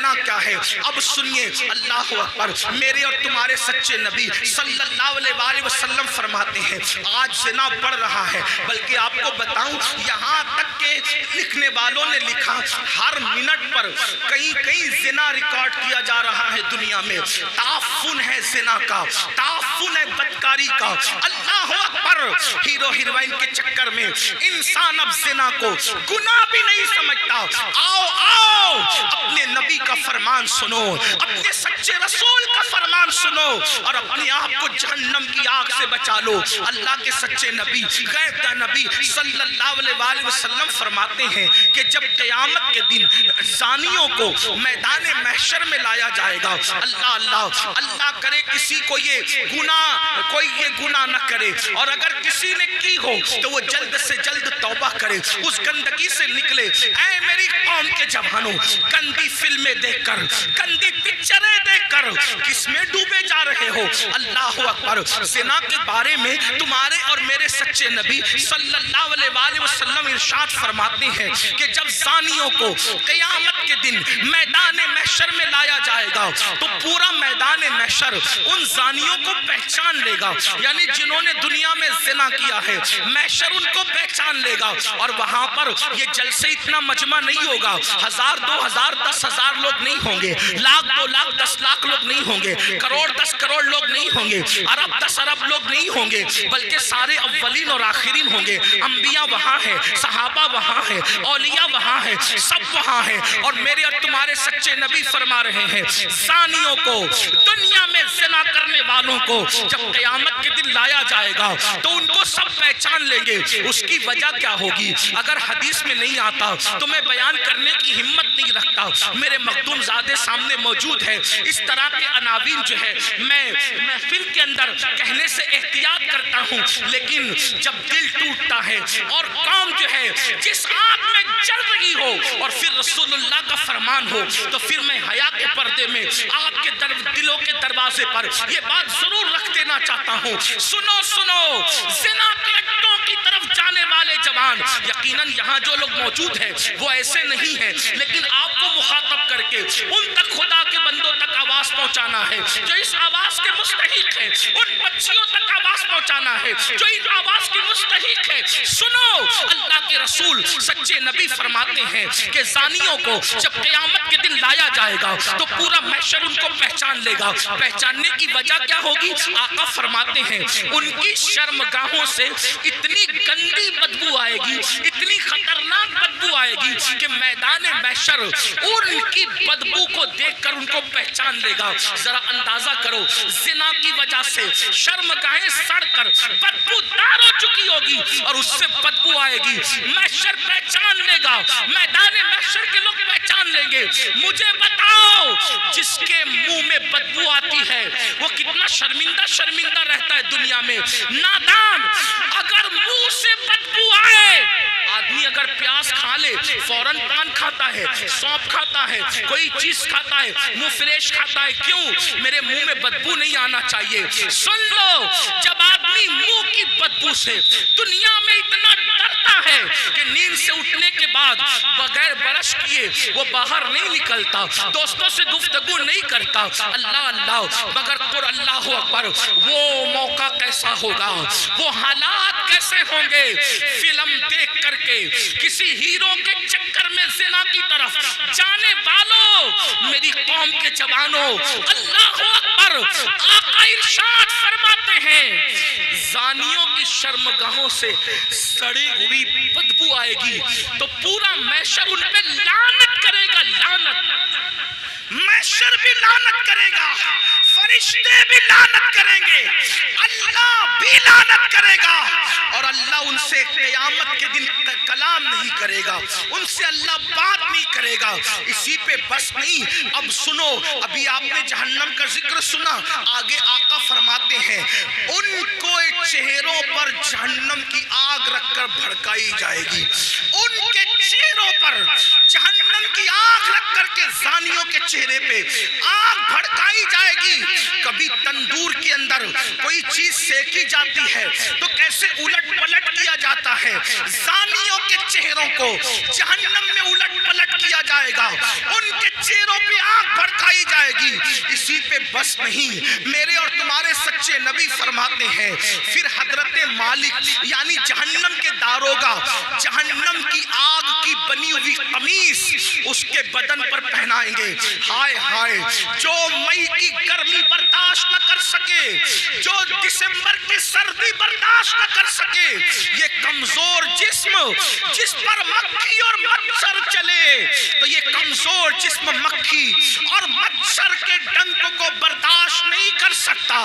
زنا کیا ہے؟ اب سنیے، اللہ اکبر، میرے اور تمہارے سچے نبی صلی اللہ علیہ وسلم فرماتے ہیں آج زنا بڑھ رہا ہے، بلکہ آپ کو بتاؤں یہاں تک کہ لکھنے والوں نے لکھا ہر منٹ پر کئی زنا ریکارڈ کیا جا رہا ہے دنیا میں۔ تعفن ہے زنا کا، تعفن ہے بدکاری کا۔ اللہ اکبر، ہیرو ہیروئن کے چکر میں انسان اب زنا کو گناہ بھی نہیں سمجھتا۔ آؤ آؤ، اپنے نبی کا فرمان سنو، اپنے سچے رسول کا فرمان سنو اور اپنے آپ کو جہنم کی آگ سے بچا لو۔ اللہ کے سچے نبی، غیب کا نبی صلی اللہ علیہ وسلم فرماتے ہیں کہ جب قیامت کے دن زانیوں کو میدان محشر میں لایا جائے گا، اللہ کرے کسی کو یہ گناہ نہ کرے، اور اگر کسی نے کی ہو تو وہ جلد سے جلد توبہ کرے، اس گندگی سے نکلے۔ اے میری قوم کے جوانوں، گندی فلمیں دیکھ کر، گندی پکچریں دیکھ کر کس میں ڈوبے جا رہے ہو؟ اللہ اکبر، زنا کے بارے میں تمہارے اور میرے سچے نبی صلی اللہ علیہ وسلم ارشاد فرماتے ہیں کہ جب زانیوں کو قیامت کے دن میدان محشر میں لایا جائے گا تو پورا میدان محشر ان زانیوں کو پہچان لے گا، یعنی جنہوں نے دنیا میں زنا کیا ہے محشر ان کو پہچان لے گا، اور وہاں پر یہ جلسے اتنا مجمع نہیں ہوگا، 1000 2000 10,000 لوگ نہیں ہوں گے، 1,00,000 2,00,000 10 لاکھ لوگ نہیں ہوں گے، کروڑ 10 کروڑ لوگ نہیں ہوں گے، ارب 10 ارب لوگ نہیں ہوں گے، بلکہ سارے اولین اور آخرین ہوں گے۔ انبیاء وہاں ہیں، صحابہ وہاں ہیں، اولیاء وہاں ہیں، سب وہاں ہیں، اور میرے اور تمہارے سچے نبی فرما رہے ہیں زانیوں کو، دنیا میں زنا کرنے والوں کو جب قیامت کے دن لایا جائے گا تو ان کو سب پہچان لیں گے۔ اس کی وجہ کیا ہوگی؟ اگر حدیث میں نہیں آتا تو میں بیان کرنے کی ہمت نہیں رکھتا، میرے مخدوم زادے سامنے موجود ہے۔ اس طرح کے عناوین جو ہے میں محفل کے اندر کہنے سے احتیاط کرتا ہوں، لیکن جب دل ٹوٹتا ہے اور قوم جو ہے جس آگ میں جل رہی ہو اور پھر رسول اللہ کا فرمان ہو، تو پھر میں حیا کے پردے میں آپ کے دلوں کے دروازے پر یہ بات ضرور رکھ دینا چاہتا ہوں، سنو زنا کے اڈوں کی طرف جانے والے جوان، یقیناً یہاں جو لوگ موجود ہیں وہ ایسے نہیں ہیں، لیکن آپ کو مخاطب کر کے ان تک خدا کے بندوں تک آواز پہنچانا ہے جو اس آواز کے مستحق ہیں، ان بچیوں تک آواز پہنچانا ہے جو اس آواز کی مستحق ہے۔ سنو، اللہ کے رسول سچے نبی فرماتے ہیں کہ زانیوں کو جب قیامت کے دن لایا جائے گا تو پورا محشر ان کو پہچان لے گا۔ پہچاننے کی وجہ کیا ہوگی؟ آقا فرماتے ہیں ان کی شرمگاہوں سے اتنی گندی بدبو آئے گی، اتنی خطرناک بدبو آئے گی کہ میدان محشر ان کی بدبو کو دیکھ کر ان کو پہچان لے گا۔ ذرا اندازہ کرو، زنا کی وجہ سے شرمگاہیں سڑ کر بدبو دار ہو چکی ہوگی اور اس سے بدبو آئے گی، محشر پہچان لے گا، میدان محشر کے لوگ پہچان لیں گے۔ مجھے بتاؤ، جس کے منہ میں بدبو آتی ہے وہ کتنا شرمندہ رہتا ہے دنیا میں۔ نادان، اگر منہ سے بدبو آئے، آدمی اگر پیاز کھا لے فوراً پان کھاتا ہے، سونپ کھاتا ہے، کوئی چیز کھاتا ہے، منہ فریش کھاتا ہے، کیوں؟ میرے منہ میں بدبو نہیں آنا چاہیے۔ سن لو، جب آدمی منہ کی بدبو سے دنیا میں اتنا ڈرتا ہے کہ نیند سے اٹھنے کے بعد بغیر برش کیے وہ باہر نہیں نکلتا، دوستوں سے گفتگو نہیں کرتا، اللہ مگر قر اللہ اکبر، وہ موقع کیسا ہوگا، وہ حالات کیسے ہوں گے؟ فلم دیکھ کر کے کسی ہیرو کے چکر میں زنا کی طرف جانے والوں، میری قوم کے جوانوں، اللہ اکبر، آقا ارشاد فرماتے ہیں زانیوں کی شرمگاہوں سے سڑی ہوئی بدبو آئے گی تو پورا محشر ان پہ لعنت کرے گا، لعنت، محشر بھی لعنت کرے گا، فرشتے بھی لعنت کریں گے، اللہ بھی لعنت کرے گا، اور اللہ ان سے قیامت کے دن کلام نہیں کرے گا، ان سے اللہ بات نہیں کرے گا۔ اسی پہ بس نہیں، اب سنو، ابھی آپ نے جہنم کا ذکر سنا، آگے آقا فرماتے ہیں ان کو چہروں پر جہنم کی آگ رکھ کر بھڑکائی جائے گی، ان کے چہروں پر جہنم کی آگ رکھ کر کے زانیوں کے چہرے پہ آگ بھڑکائی جائے گی۔ کبھی تندور کے اندر کوئی چیز سیکی جاتی ہے تو کیسے الٹ پلٹ کیا جاتا ہے، زانیوں کے چہروں کو جہنم میں الٹ پلٹ کیا جائے گا، ان کے چہروں پہ پکائی جائے گی۔ اسی پہ بس نہیں، میرے اور تمہارے سچے نبی فرماتے ہیں پھر حضرت مالک یعنی جہنم کے داروغہ جہنم کی آگ کی بنی ہوئی قمیص اس کے بدن پر پہنائیں گے۔ ہائے ہائے، جو مئی کی گرمی برداشت نہ کر سکے، جو دسمبر کی سردی برداشت نہ کر سکے، یہ کمزور جسم جس پر مکھی اور مچھر چلے، تو یہ کمزور جسم مکھی اور مچھر کے ڈنک کو برداشت نہیں کر سکتا۔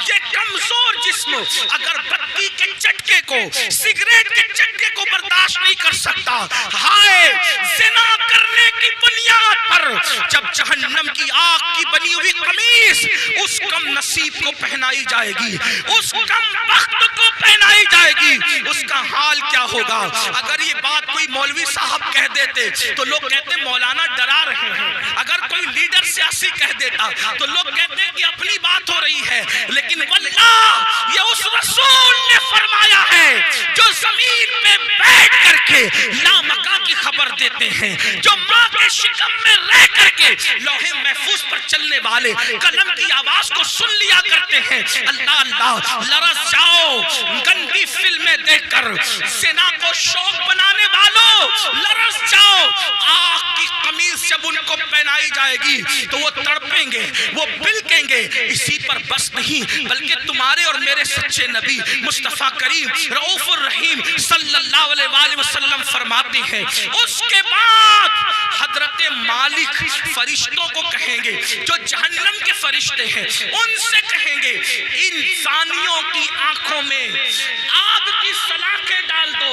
یہ کمزور جسم اگر بتی کے چٹکے کو، سگریٹ کے چٹکے کو برداشت نہیں کر سکتا۔ ہائے، زنا کرنے کی بنیاد پر جب جہنم کی آگ کی بنی ہوئی قمیص اس کم نصیب کو پہنائی جائے گی، اس کم بخت کو پہنائی جائے گی، اس کا حال کیا ہوگا؟ اگر یہ بات کوئی مولوی صاحب کہہ دیتے تو لوگ کہتے مولانا ڈرا رہے ہیں، اگر کوئی لیڈر سیاسی کہہ دیتا تو لوگ کہتے کہ اپنی بات ہو رہی ہے، لیکن واللہ یہ اس رسول نے فرمایا ہے جو زمین پہ بیٹھ کر کے لامکاں کی خبر دیتے ہیں، جو ماں کے شکم میں رہ کر کے لوح محفوظ پر چلنے والے قلم کی آواز کو سن لیا کرتے ہیں۔ اللہ اللہ، لرز جاؤ گندی فلمیں دیکھ کر، زنا کو شوق بنانے والوں لرز جاؤ، آگ کی قمیص جب ان کو پہنائی جائے گی تو وہ تڑپیں گے، وہ بلکیں گے۔ اسی پر بس نہیں بلکہ تمہارے اور میرے سچے نبی مصطفیٰ کریم رؤوف الرحیم صلی اللہ علیہ وآلہ وسلم فرماتے ہیں اس کے بعد حضرت مالک فرشتوں کو کہیں گے، جو جہنم کے فرشتے ہیں ان سے کہیں گے ان زانیوں کی آنکھوں میں آگ کی سلاخیں ڈال دو،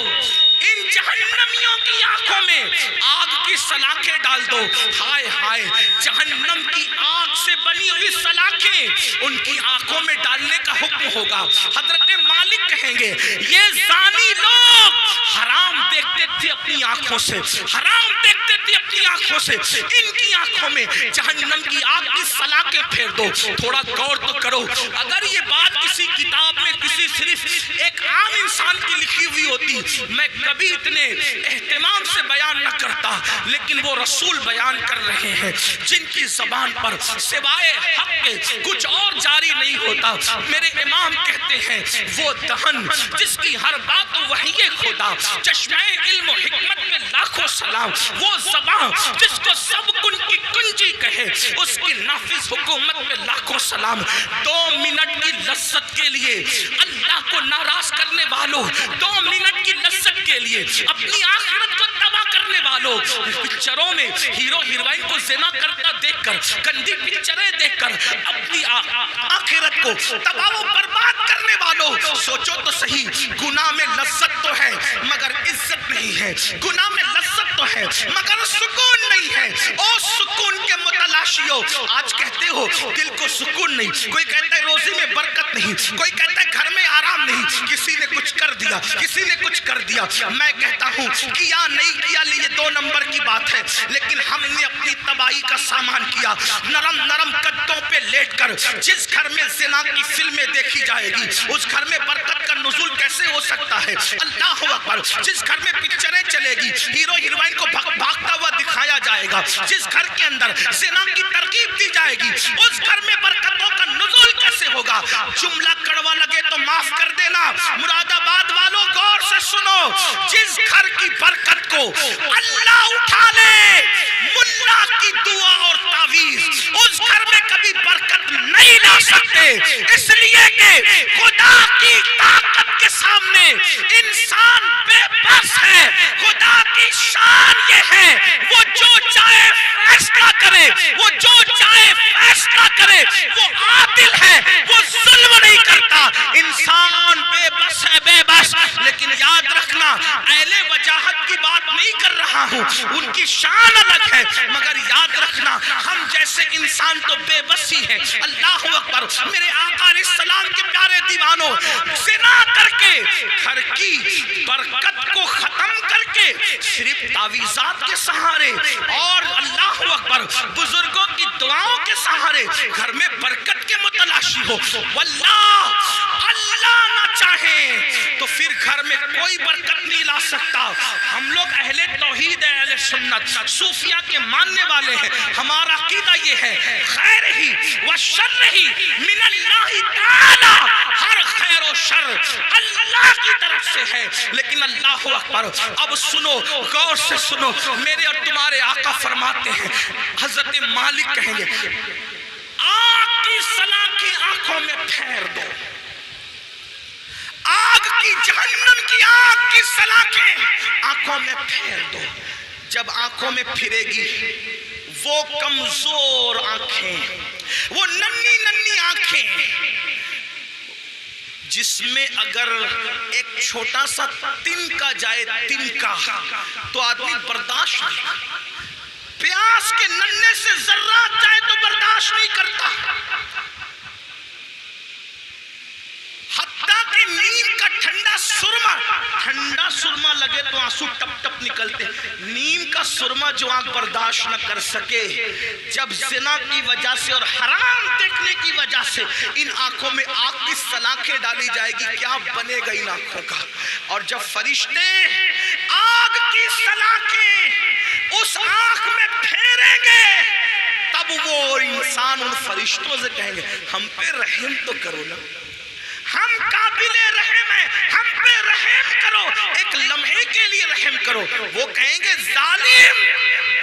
ان جہنمیوں کی آنکھوں میں آگ کی سلاخیں ڈال دو۔ ہائے ہائے، جہنم کی آگ سے بنی ہوئی سلاخیں ان کی آنکھوں میں ڈالنے کا حکم ہوگا۔ حضرت مالک کہیں گے یہ زانی لوگ حرام دیکھتے تھے اپنی آنکھوں سے، حرام دیکھتے تھے اپنی آنکھوں سے، ان کی آنکھوں میں جہنم کی آگ کی سلاخیں پھیر دو۔ تھوڑا غور تو کرو، اگر یہ بات کسی کتاب میں کسی صرف ایک عام انسان کی لکھی ہوئی ہوتی میں کبھی اتنے اہتمام سے بیان نہ کرتا، لیکن وہ رسول بیان کر رہے ہیں جن کی زبان پر سوائے حق کے کچھ اور جاری نہیں ہوتا۔ میرے امام کہتے ہیں وہ دہن جس کی ہر بات وحی خدا، چشمہ علم و حکمت میں لاکھوں سلام، وہ زبان جس کو سب کن کی کنجی کہے اس کی نافذ حکومت میں لاکھوں سلام۔ 2 منٹ کی لذت کے لیے اللہ کو ناراض کرنے والوں، 2 منٹ کی لذت کے لیے اپنی آخرت کو تباہ کرنے والوں، پکچروں میں ہیرو ہیروئن کو زنا کرتا دیکھ کر، گندی پکچریں دیکھ کر اپنی آخرت کو تباہ و برباد کرنے والوں، سوچو تو صحیح، گناہ میں لذت تو ہے مگر عزت نہیں ہے، گناہ میں لذت تو ہے مگر سکون نہیں ہے۔ او سکون کے متلاشیوں، آج کہتے ہو دل کو سکون نہیں، کوئی کہتا ہے روزی میں برکت نہیں، کوئی کہتا ہے گھر میں آرام نہیں، کسی نے کچھ کر دیا، کسی نے کچھ کر دیا۔ میں کہتا ہوں کیا نہیں کیا یہ 2 نمبر کی بات ہے، لیکن ہم نے اپنی تباہی کا سامان کیا۔ نرم نرم قدوں پہ لیٹ کر جس گھر میں زنا کی فلمیں دیکھی جائے گی اس گھر میں برکت کا نزول کیسے ہو سکتا ہے؟ اللہ اکبر، جس گھر میں پکچریں چلے گی ہیرو ہیروئن کو بھاگتا ہوا دکھایا جائے گا، جس گھر کے اندر زنا کی ترغیب دی جائے گی اس گھر میں برکتوں کا نزول کیسے ہوگا؟ جملہ کڑوا لگے تو معاف کر دینا، مراد آباد والوں غور سے سنو، جس گھر کی برکت کو اللہ اٹھا لے ملا کی دعا اور تعویذ اس گھر میں کبھی برکت نہیں لا سکتے، اس لیے کہ خدا کی طاقت کے سامنے انسان بے بس ہے۔ خدا کی شان یہ ہے وہ جو چاہے فیصلہ کرے، وہ جو چاہے فیصلہ کرے، وہ عادل ہے، وہ ظلم نہیں کرتا۔ انسان بے بس ہے، بے بس، لیکن یاد رکھنا اہل وجاہت کی بات نہیں کر رہا ہوں، ان کی شان الگ ہے، مگر یاد رکھنا ہم جیسے انسان تو بے بس ہی ہیں۔ اللہ اکبر، میرے آقا علیہ السلام کے پیارے دیوانوں، زنا کر کے گھر کی برکت کو ختم کر کے صرف تعویذات کے سہارے اور اللہ اکبر بزرگوں کی دعاؤں کے سہارے گھر میں برکت کے متلاشی ہو، واللہ اللہ نہ چاہے تو تو پھر گھر میں کوئی برکت نہیں لا سکتا. ہم لوگ اہل توحید ہیں, اہل سنت صوفیہ کے ماننے والے ہیں. ہمارا عقیدہ یہ ہے خیر ہی و شر ہی من اللہ تعالی, ہر خیر و شر اللہ کی طرف سے ہے. لیکن اللہ اکبر, اب سنو, غور سے سنو, میرے اور تمہارے آقا فرماتے ہیں, حضرت مالک کہیں گے آگ کی سلاخیں آنکھوں میں پھیر دو, آگ کی جہنم کی آگ کی سلاخیں آنکھوں میں پھیر دو. جب آنکھوں میں پھرے گی وہ کمزور آنکھیں, وہ ننھی ننھی آنکھیں جس میں اگر ایک چھوٹا سا تنکا جائے, تنکا, تو آدمی برداشت نہیں, پیاس کے ننھے سے ذرات جائے تو برداشت نہیں کرتا. حتیٰ کہ نیم کا ٹھنڈا سرما لگے تو آنسو ٹپ ٹپ نکلتے. نیم کا سرما جو آنکھ برداشت نہ کر سکے, جب زنا کی وجہ سے اور حرام دیکھنے کی وجہ سے ان آنکھوں میں آگ کی سلاخیں ڈالی جائے گی, کیا بنے گا ان آنکھوں کا. اور جب فرشتے آگ کی سلاخیں اس آنکھ میں پھیریں گے, تب وہ انسان ان فرشتوں سے کہیں گے ہم پہ رحم تو کرو نا, ہم قابل رحم ہیں, ہم پہ رحم کرو, ایک لمحے کے لیے رحم کرو. وہ کہیں گے ظالم,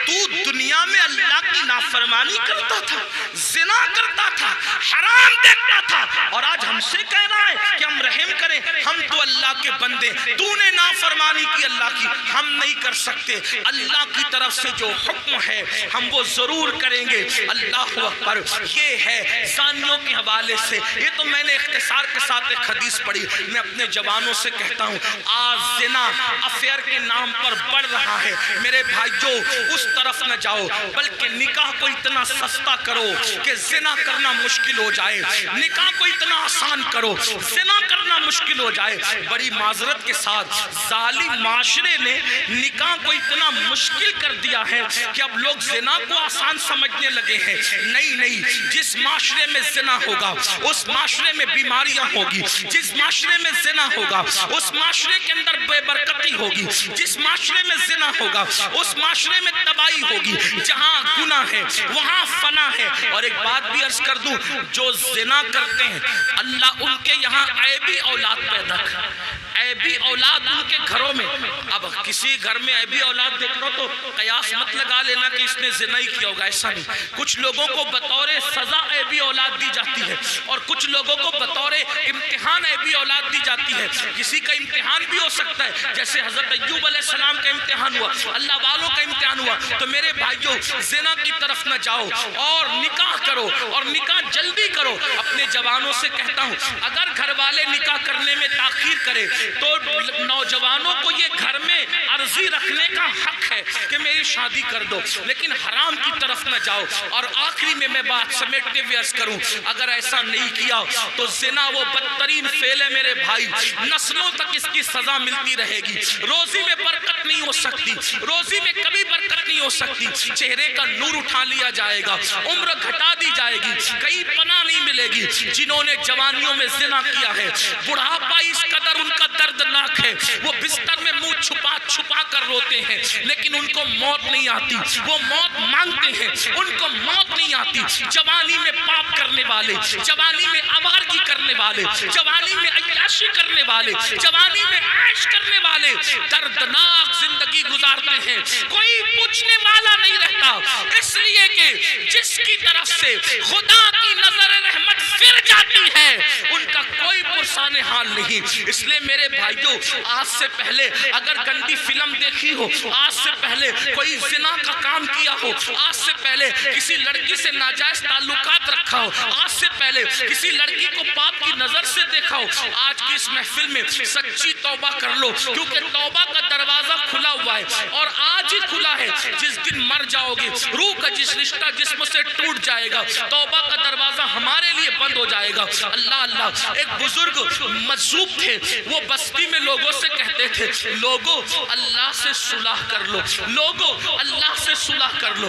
تو دنیا میں اللہ کی نافرمانی کرتا تھا, زنا کرتا تھا, حرام دیکھتا تھا, اور آج ہم سے کہہ رہا ہے کہ ہم رحم کریں. ہم تو اللہ کے بندے, تو نے نافرمانی کی اللہ کی, ہم نہیں کر سکتے. اللہ کی طرف سے جو حکم ہے ہم وہ ضرور کریں گے. اللہ اکبر. یہ ہے زانیوں کے حوالے سے. یہ تو میں نے اختصار کے ساتھ ایک حدیث پڑھی. میں اپنے جوانوں سے کہتا ہوں آج زنا افیئر کے نام پر بڑھ رہا ہے. میرے بھائیو اس طرف نہ جاؤ, بلکہ نکاح کو اتنا سستا کرو کہ زنا کرنا مشکل ہو جائے, نکاح کو اتنا آسان کرو زنا کرنا مشکل ہو جائے. بڑی معذرت کے ساتھ ظالم معاشرے نے نکاح کو اتنا مشکل کر دیا ہے کہ اب لوگ زنا کو آسان سمجھنے لگے ہیں. نہیں, جس معاشرے میں زنا ہوگا اس معاشرے میں بیماریاں ہوگی, جس معاشرے میں زنا ہوگا اس معاشرے کے اندر بے برکتی ہوگی, جس معاشرے میں زنا ہوگا اس معاشرے میں تباہی ہوگی. جہاں گناہ ہے وہاں فنا ہے. اور ایک بات بھی عرض کر دوں, جو زنا کرتے ہیں اللہ ان کے یہاں عیبی اولاد پیدا کر, عیبی اولاد ان کے گھروں میں. اب کسی گھر میں عیبی اولاد دیکھ لو تو قیاس مت لگا لینا کہ اس نے زنا ہی کیا ہوگا, ایسا نہیں. کچھ لوگوں کو بطور سزا عیبی اولاد دی جاتی ہے, اور کچھ لوگوں کو بطور امتحان عیبی اولاد دی جاتی ہے. کسی کا امتحان بھی ہو سکتا ہے, جیسے حضرت ایوب علیہ السلام کا امتحان ہوا, اللہ والوں کا امتحان ہوا. تو میرے بھائیو زنا کی طرف نہ جاؤ اور نکاح کرو, اور نکاح جلدی کرو. اپنے جوانوں سے کہتا ہوں اگر گھر والے نکاح کرنے میں تاخیر کرے تو نوجوانوں کو یہ گھر میں عرضی رکھنے کا حق ہے کہ میری شادی کر دو, لیکن حرام کی طرف نہ جاؤ. اور آخری میں بات سمیٹتے ہوئے عرض کروں, اگر ایسا نہیں کیا تو زنا وہ بدترین فعل ہے میرے بھائی, نسلوں تک اس کی سزا ملتی رہے گی. روزی میں برکت نہیں ہو سکتی, روزی میں کبھی برکت نہیں ہو سکتی. چہرے کا نور اٹھا لیا جائے گا, عمر گھٹا دی جائے گی, کہیں پناہ نہیں ملے گی. جنہوں نے جوانیوں میں زنا کیا ہے, بڑھاپا اس قدر ان کا دردناک ہے, وہ بستر میں منہ چھپا چھپا کر روتے ہیں, لیکن ان کو موت نہیں آتی. وہ موت مانگتے ہیں, ان کو موت نہیں آتی. جوانی میں پاپ کرنے والے, جوانی میں آوارگی کرنے والے, جوانی میں عیاشی کرنے والے, جوانی میں عیش کرنے والے دردناک زندگی گزارتے ہیں. کوئی پوچھنے والا نہیں رہتا, اس لیے کہ جس کی طرف سے خدا کی نظر رحمت پھر جاتی ہے ان کا کوئی پرسان حال نہیں. اس لیے میرے بھائیوں آج سے پہلے اگر گندی فلم دیکھی ہو, آج سے پہلے کوئی زنا کا کام کیا ہو, آج سے پہلے کسی لڑکی سے ناجائز تعلقات رکھا ہو, آج سے پہلے کسی لڑکی کو پاپ کی نظر سے دیکھا ہو, آج کی اس محفل میں سچی توبہ کر لو, کیونکہ توبہ کا دروازہ کھلا ہوا ہے, اور آج ہی کھلا ہے. جس دن مر جاؤ گے روح کا جس رشتہ جسم سے ٹوٹ جائے گا, توبہ کا دروازہ ہمارے لیے بند ہو جائے گا. اللہ, ایک بزرگ مجذوب تھے, وہ بستی میں لوگوں سے کہتے تھے لوگوں اللہ سے صلح کر لو, لوگوں اللہ سے صلح کر لو.